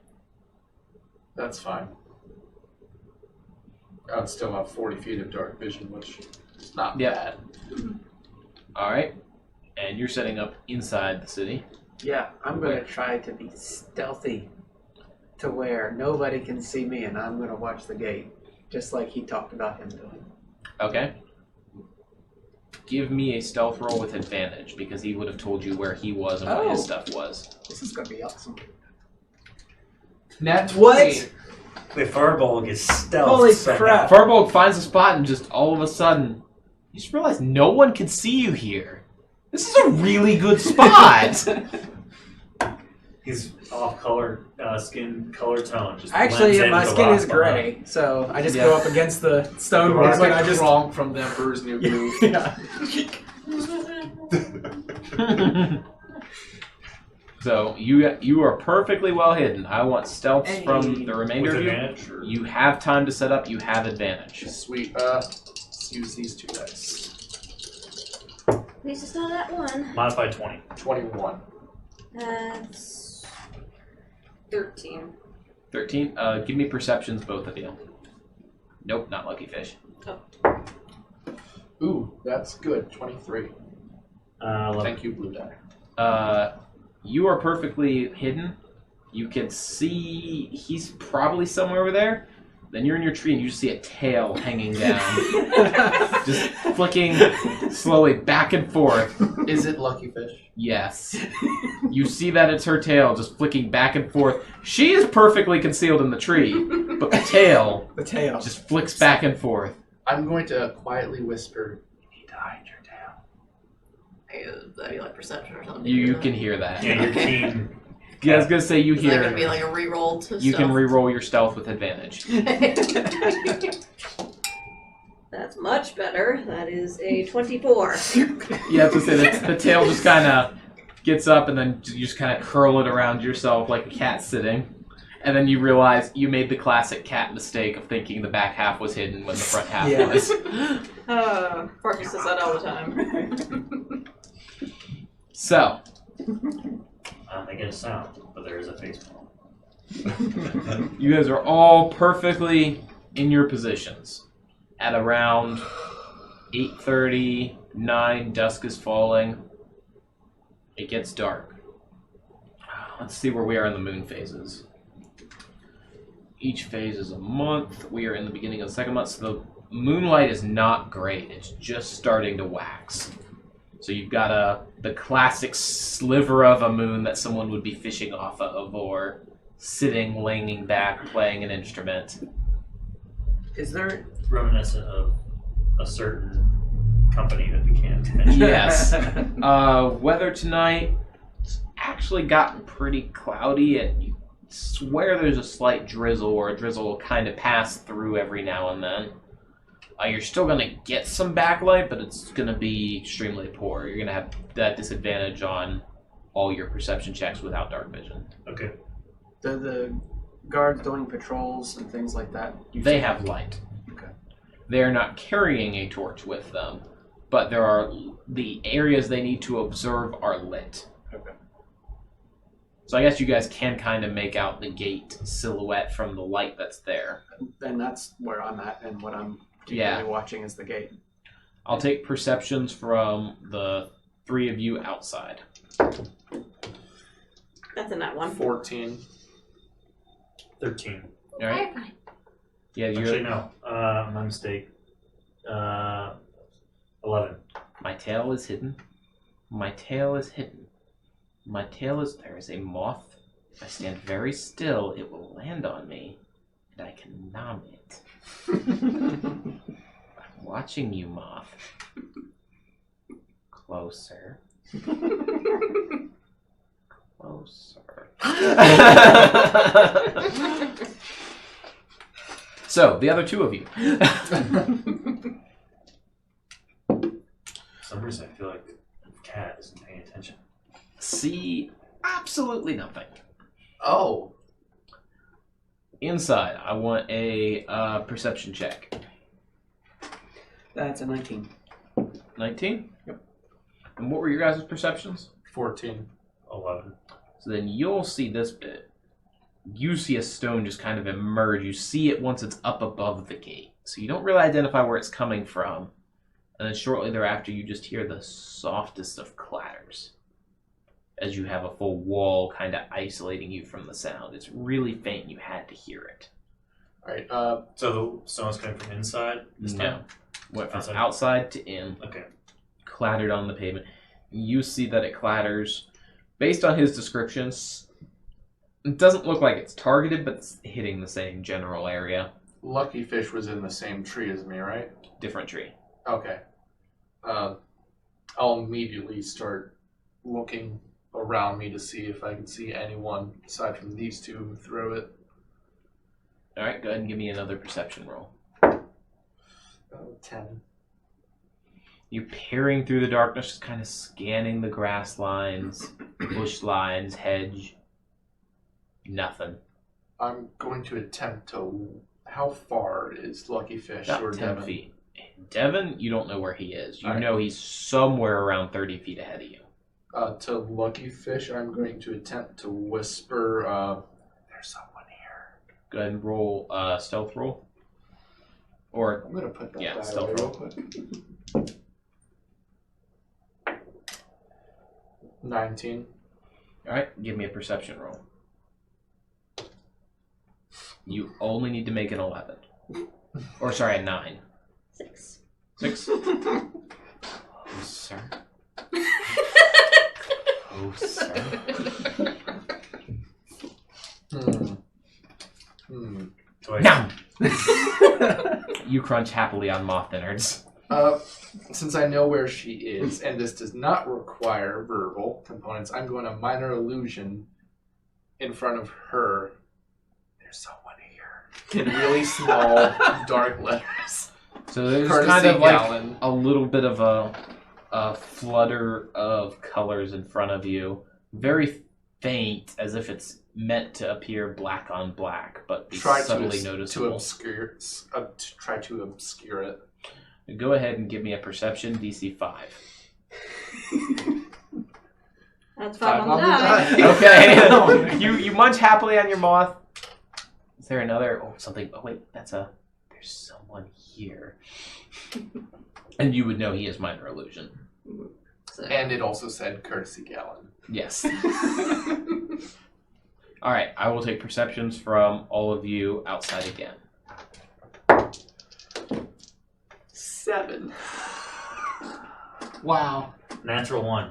that's fine. I would still have 40 feet of dark vision, which is not Yep. bad. Alright. And you're setting up inside the city. Yeah, I'm going to try to be stealthy to where nobody can see me, and I'm going to watch the gate, just like he talked about him doing. Okay. Give me a stealth roll with advantage, because he would have told you where he was and what his stuff was. This is going to be awesome. Nat What? 20. The Firbolg is stealth. Holy somehow. crap. Farbolg finds a spot and just all of a sudden, you just realize no one can see you here. This is a really good spot. He's off color, skin color tone. Just Actually, blends in my with the skin rocks is gray, so I just Yeah. go up against the stonework It's and like I just... Kronk from the Emperor's New Groove. Yeah. So you are perfectly well hidden. I want stealths Hey. from the remainder With of you. advantage? Or? You have time to set up. You have advantage. Sweet. Let's use these two dice. At least it's not that one. Modified 20. 21. That's 13. 13. Give me perceptions, both of you. Nope, not lucky fish. Ooh, that's good. 23. 11. Thank you, Blue Die. You are perfectly hidden. You can see he's probably somewhere over there. Then you're in your tree and you just see a tail hanging down, just flicking slowly back and forth. Is it Lucky Fish? Yes. You see that it's her tail just flicking back and forth. She is perfectly concealed in the tree, but the tail The tail. just flicks back and forth. I'm going to quietly whisper, "You need to hide your tail." That'd be like perception or something. You can hear that. Yeah, you're keen. Yeah, I was gonna say you Is that hear. gonna be like a reroll to You can stealth? re-roll your stealth with advantage. That's much better. That is a 24. You have to say that the tail just kind of gets up and then you just kind of curl it around yourself like a cat sitting. And then you realize you made the classic cat mistake of thinking the back half was hidden when the front half Yeah. was. Parker says that all the time. So, I don't make any sound, but there is a face palm. you guys are all perfectly in your positions. At around 8:30, 9, dusk is falling. It gets dark. Let's see where we are in the moon phases. Each phase is a month. We are in the beginning of the second month, so the moonlight is not great. It's just starting to wax. So you've got the classic sliver of a moon that someone would be fishing off of, or sitting, leaning back, playing an instrument. Is there... Reminiscent of a certain company that we can't mention. Yes. Weather tonight, it's actually gotten pretty cloudy, and you swear there's a slight drizzle, or a drizzle will kind of pass through every now and then. You're still going to get some backlight, but it's going to be extremely poor. You're going to have that disadvantage on all your perception checks without dark vision. Okay. Do the guards doing patrols and things like that? They have light. Okay. They're not carrying a torch with them, but there are the areas they need to observe are lit. Okay. So I guess you guys can kind of make out the gate silhouette from the light that's there. And that's where I'm at, and what I'm particularly Yeah. watching is the gate. I'll take perceptions from the three of you outside. That's in that one. 14. 13. All right. Yeah, Actually, you're. no. My mistake. 11. My tail is hidden. My tail is hidden. My tail is. There is a moth. If I stand very still, it will land on me, and I can nom it. I'm watching you, Moth. Closer. Closer. So, the other two of you. For some reason, I feel like the cat isn't paying attention. See absolutely nothing. Oh. Inside, I want a perception check. That's a 19. 19? Yep. And what were your guys' perceptions? 14. 11. So then you'll see this bit. You see a stone just kind of emerge. You see it once it's up above the gate. So you don't really identify where it's coming from. And then shortly thereafter, you just hear the softest of clatters. As you have a full wall kind of isolating you from the sound. It's really faint. You had to hear it. Alright, So the stone's coming from inside this No. time? Went from Outside? outside to in. Okay. Clattered on the pavement. You see that it clatters. Based on his descriptions, it doesn't look like it's targeted, but it's hitting the same general area. Lucky Fish was in the same tree as me, right? Different tree. Okay. I'll immediately start looking around me to see if I can see anyone aside from these two who throw it. Alright, go ahead and give me another perception roll. 10. You're peering through the darkness, just kind of scanning the grass lines, bush lines, hedge. Nothing. I'm going to attempt to... How far is Lucky Fish or About 10 Devin? feet. Devin, you don't know where he is. You Alright. know he's somewhere around 30 feet ahead of you. To Lucky Fish, I'm going to attempt to whisper, there's someone here. Go ahead and roll stealth roll. Or, I'm going to put that Yeah, die stealth away roll. real quick. 19. alright, give me a perception roll. You only need to make an 11. Or, sorry, a 9. 6. 6? Sir. Oh, sir. Do I, Nom! You crunch happily on moth innards. Since I know where she is, and this does not require verbal components, I'm going to minor illusion in front of her. There's someone here. In really small, dark letters. So there's Courtesy kind of like Gallon. a little bit of a flutter of colors in front of you. Very faint, as if it's meant to appear black on black, but be subtly noticeable. Try to obscure it. Go ahead and give me a perception, DC 5. That's 5 Five on the die. Okay. you munch happily on your moth. Is there another? Oh, something. Oh, wait. There's someone here. And you would know he is minor illusion. So, And it also said courtesy Gallon. Yes. All right. I will take perceptions from all of you outside again. 7. Wow. natural 1.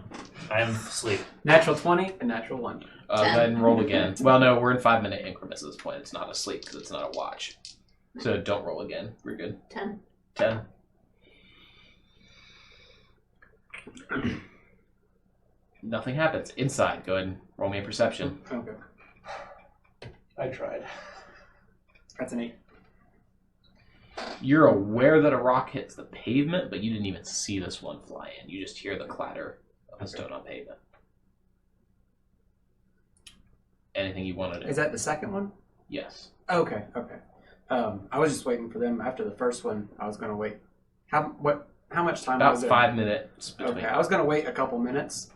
I am asleep. Natural 20 and natural 1. Go ahead and roll again. Well, no, we're in 5-minute increments at this point. It's not a sleep because it's not a watch. So don't roll again. We're good. 10. 10. Nothing happens. Inside, go ahead and roll me a perception. Okay. I tried. That's an 8. You're aware that a rock hits the pavement, but you didn't even see this one fly in. You just hear the clatter of a stone on pavement. Anything you want to do? Is that the second one? Yes. Okay. I was just waiting for them after the first one. I was going to wait. How much time About was it? 5 minutes between. Okay, I was going to wait a couple minutes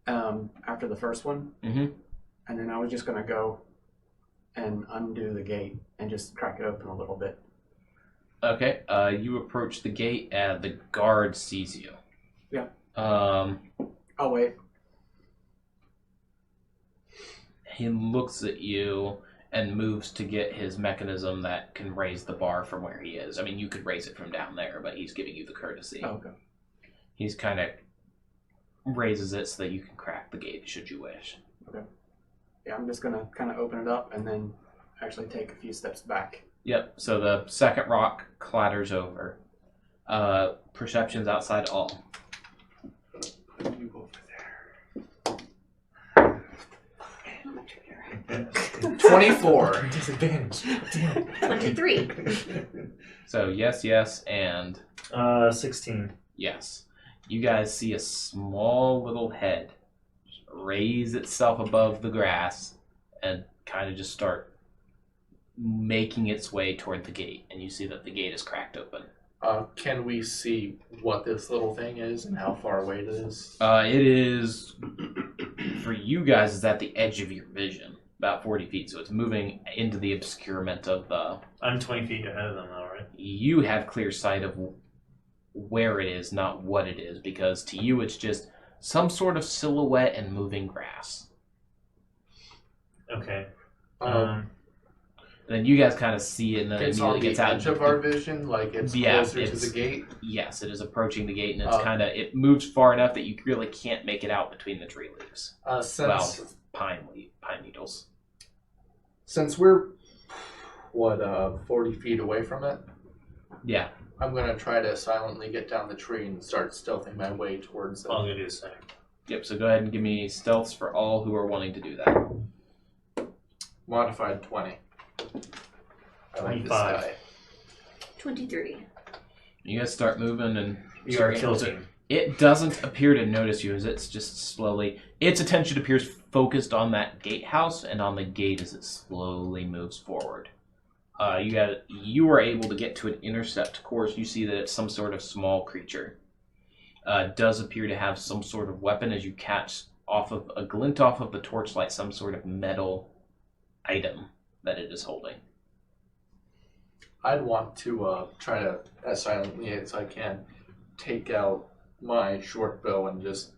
after the first one. Mm-hmm. And then I was just going to go and undo the gate and just crack it open a little bit. Okay. You approach the gate and the guard sees you. Yeah. He I'll wait. looks at you and moves to get his mechanism that can raise the bar from where he is. I mean, you could raise it from down there, but he's giving you the courtesy. Oh, okay. He's kind of raises it so that you can crack the gate should you wish. Yeah, I'm just going to kind of open it up and then actually take a few steps back. Yep, so the second rock clatters over. Perception's outside all. You over there. 24. Disadvantage. Damn. 23. So yes, and 16. yes. You guys see a small little head raise itself above the grass and kind of just start making its way toward the gate. And you see that the gate is cracked open. Can we see what this little thing is and how far away it is? It is, for you guys, is at the edge of your vision, about 40 feet. So it's moving into the obscurement of the... I'm 20 feet ahead of them now, right? You have clear sight of where it is, not what it is, because to you it's just some sort of silhouette and moving grass. Okay. Then you guys kind of see it, and then it It's on immediately the gets out. edge of our vision, like it's closer to the gate. Yes, it is approaching the gate, and it's it moves far enough that you really can't make it out between the tree leaves. Pine needles. Since we're 40 feet away from it, Yeah. I'm gonna try to silently get down the tree and start stealthing my way towards it. I'm gonna do the same. Yep. So go ahead and give me stealths for all who are wanting to do that. Modified 20. I like this 25. guy. 23. You guys start moving, and You are tilting. it doesn't appear to notice you as it's just slowly. Its attention appears focused on that gatehouse and on the gate as it slowly moves forward. You are able to get to an intercept course. You see that it's some sort of small creature. Does appear to have some sort of weapon as you catch off of a glint off of the torchlight, some sort of metal item that it is holding. I'd want to try to, as silently as I can, take out my short bow and just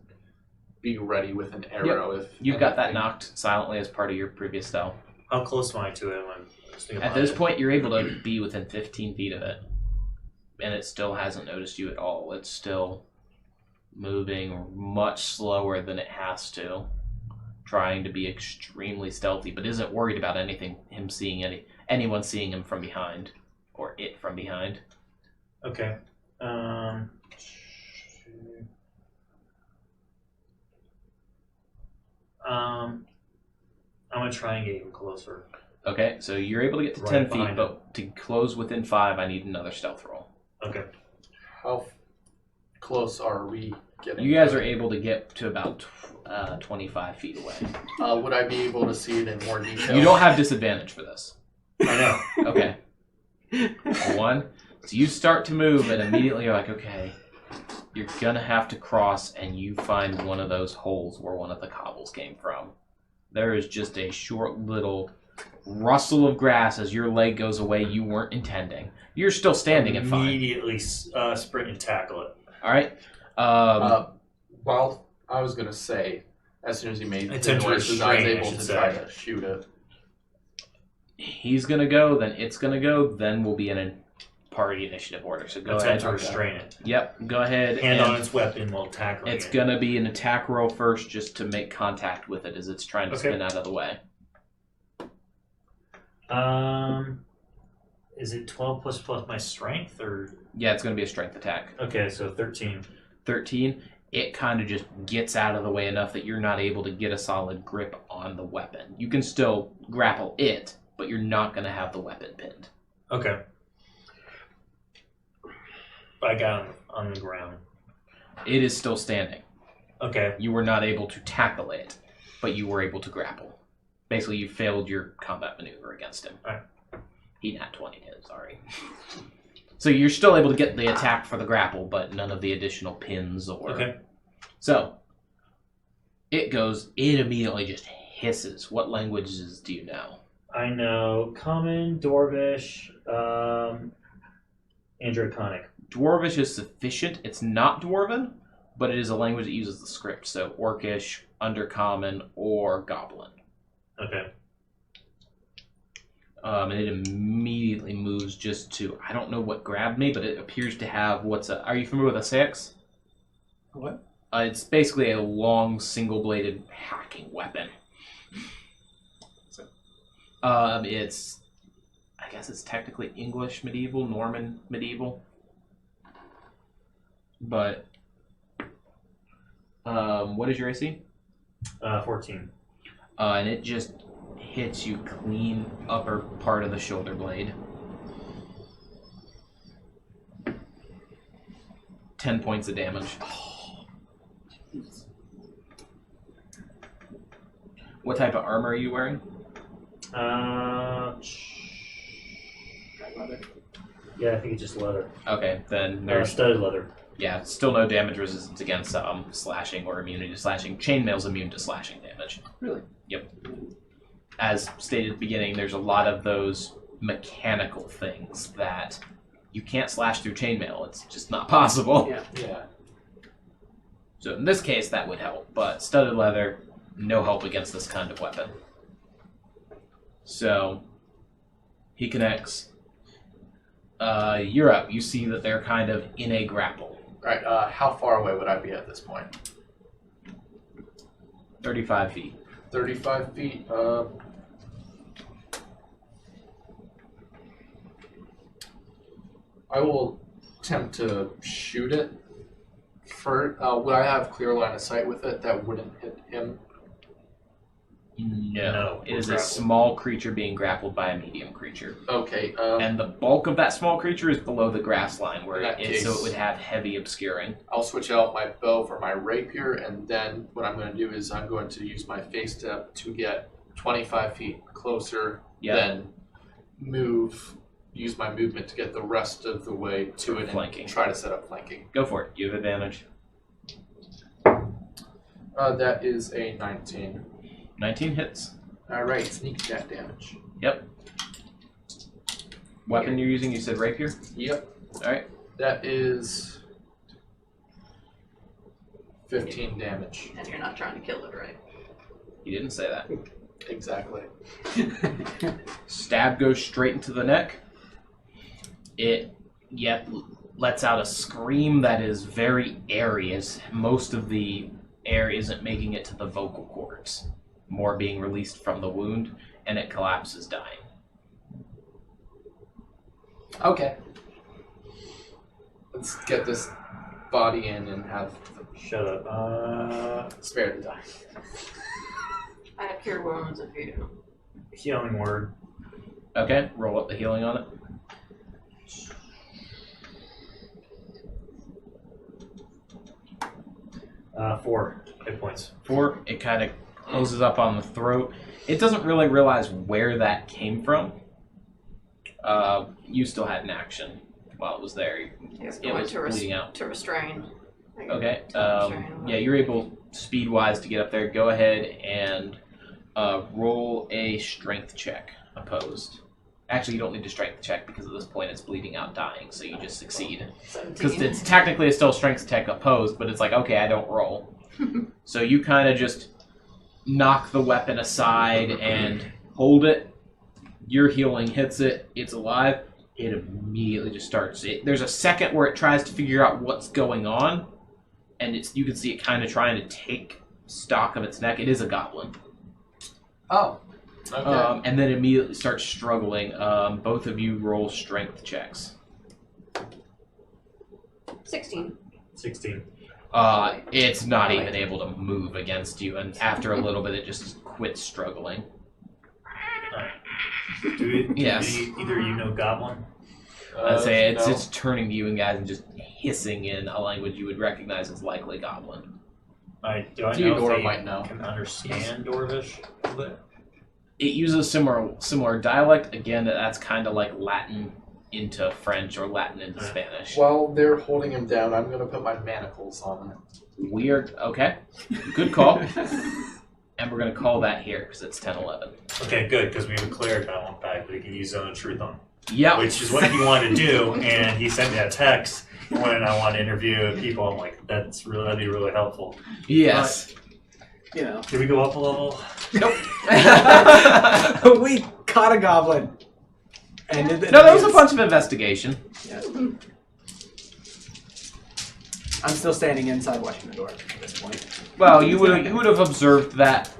be ready with an arrow. If You've got that anything- knocked silently as part of your previous stealth. How close am I to him? I'm just At this point, you're able to be within 15 feet of it, and it still hasn't noticed you at all. It's still moving much slower than it has to, trying to be extremely stealthy, but isn't worried about anyone seeing him from behind, or it from behind. Okay. I'm gonna try and get even closer. Okay, so you're able to get to Right 10 feet, behind but to close within 5, I need another stealth roll. Okay. How close are we getting? You guys are able to get to about 25 feet away. Would I be able to see it in more detail? You don't have disadvantage for this. I know. Okay. 1. So you start to move, and immediately you're like, okay, you're gonna have to cross, and you find one of those holes where one of the cobbles came from. There is just a short little rustle of grass as your leg goes away you weren't intending. You're still standing and fine. Immediately sprint and tackle it. All right. Well, I was gonna say, as soon as he made the Attempt noises, I was restraint, I able should to say. try to shoot it. He's gonna go, then it's gonna go, then we'll be in a party initiative order. So go Attempt ahead. to restrain it. Yep. Go ahead. Hand and on its weapon while tackling it's it. gonna be an attack roll first, just to make contact with it as it's trying to Okay. spin out of the way. Is it 12 plus my strength or? Yeah, it's gonna be a strength attack. Okay, so 13. 13. It kind of just gets out of the way enough that you're not able to get a solid grip on the weapon. You can still grapple it, but you're not gonna have the weapon pinned. Okay. I got him on the ground. It is still standing. Okay. You were not able to tackle it, but you were able to grapple. Basically, you failed your combat maneuver against him. Alright. He nat 20'd him, sorry. So you're still able to get the attack for the grapple, but none of the additional pins or... Okay. So, it immediately just hisses. What languages do you know? I know Common, Dwarvish, and Draconic. Dwarvish is sufficient. It's not Dwarven, but it is a language that uses the script. So Orcish, Undercommon, or Goblin. Okay. And it immediately moves just to... I don't know what grabbed me, but it appears to have are you familiar with a sex? What? It's basically a long, single-bladed hacking weapon. It's, I guess it's technically English medieval, Norman medieval. But, what is your AC? 14. And it just hits you clean upper part of the shoulder blade. 10 points of damage. What type of armor are you wearing? Yeah, I think it's just leather. Okay, then Or there's studded leather. yeah, still no damage resistance against slashing or immunity to slashing. Chainmail's immune to slashing damage. Really? Yep. As stated at the beginning, there's a lot of those mechanical things that you can't slash through chainmail. It's just not possible. Yeah. Yeah. So in this case, that would help. But studded leather, no help against this kind of weapon. So he connects. You're up. You see that they're kind of in a grapple. Alright, how far away would I be at this point? 35 feet. 35 feet. I will attempt to shoot it. Would I have clear line of sight with it that wouldn't hit him? No. It is a grappled. small creature being grappled by a medium creature. Okay. And the bulk of that small creature is below the grass line, where In that so it case- would have heavy obscuring. I'll switch out my bow for my rapier, and then what I'm going to do is I'm going to use my face step to get 25 feet closer, Yeah. then use my movement to get the rest of the way to it Flanking. and try to set up flanking. Go for it. You have advantage. That is a 19. 19 hits. Alright, sneak attack damage. Yep. Weapon you're using, you said rapier? Yep, Alright. that is 15 damage. And you're not trying to kill it, right? You didn't say that. Exactly. Stab goes straight into the neck. It lets out a scream that is very airy, as most of the air isn't making it to the vocal cords. More being released from the wound, and it collapses, dying. Okay. Let's get this body in and have Shut up. spare to die. I have cure wounds if you. Healing word. Okay, roll up the healing on it. Four hit points. 4, it kind of closes up on the throat. It doesn't really realize where that came from. You still had an action while it was there. It's It going was to, bleeding out. to restrain. Okay. Restrain. Yeah, you're able, speed-wise, to get up there. Go ahead and roll a strength check, opposed. Actually, you don't need to strength check because at this point it's bleeding out, dying, so you just succeed. Because 17. it's technically still strength check opposed, but it's like, okay, I don't roll. So you kind of just knock the weapon aside and hold it. Your healing hits it. It's alive. It immediately just starts. There's a second where it tries to figure out what's going on, and you can see it kind of trying to take stock of its neck. It is a goblin. Oh. Okay. And then immediately starts struggling. Both of you roll strength checks. 16. 16. It's not even able to move against you, and after a little bit, it just quits struggling. Yes. Either you know Goblin? I'd say no. it's turning to you and guys and just hissing in a language you would recognize as likely Goblin. Do I know Theodore if they might know. can understand Dwarvish a little bit? It uses similar dialect. Again, that's kind of like Latin into French or Latin into Spanish. While they're holding him down, I'm going to put my manacles on it. Weird. Okay. Good call. And we're going to call that here because it's 10-11. Okay, good, because we have a cleric I want back that he can use Zone of Truth on. Yep. Which is what he wanted to do, and he sent me a text when I want to interview people. I'm like, that'd be really helpful. Yes. You know. Did we go up a level? Nope. We caught a goblin. And No, there was a bunch of investigation. Yeah. I'm still standing inside watching the door at this point. Well, you would have observed that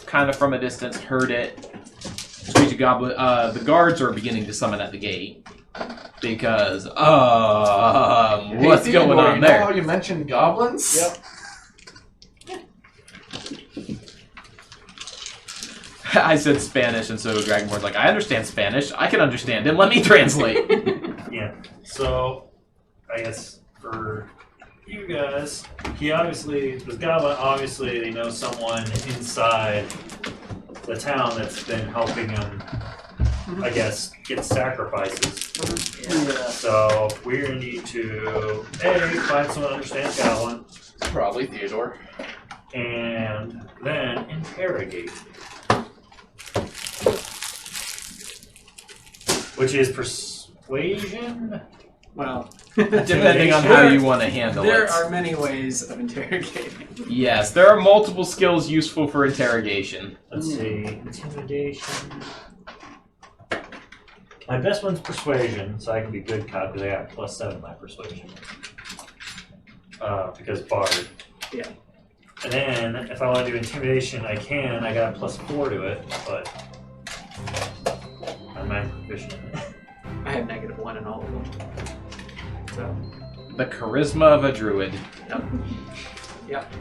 kind of from a distance, heard it. Squeegee goblin. The guards are beginning to summon at the gate because what's Hey, going Theodore, on you know there? how you mentioned goblins? Yep. I said Spanish, and so Dragonborn's like, I understand Spanish. I can understand him. Let me translate. Yeah. So, I guess for you guys, this goblin, obviously, they know someone inside the town that's been helping him, I guess, get sacrifices. Yeah. So, we're going to need to, A, find someone who understands goblin, Probably Theodore. and then interrogate. Which is persuasion? Well, Depending on how you want to handle there it. are many ways of interrogating. Yes, there are multiple skills useful for interrogation. Let's see. Intimidation. My best one's persuasion, so I can be good cop because I got +7 in my persuasion. Because bard. Yeah. And then if I want to do intimidation, I can. I got +4 to it, but I'm not proficient in it. I have -1 in all of them. So, The charisma of a druid. yep.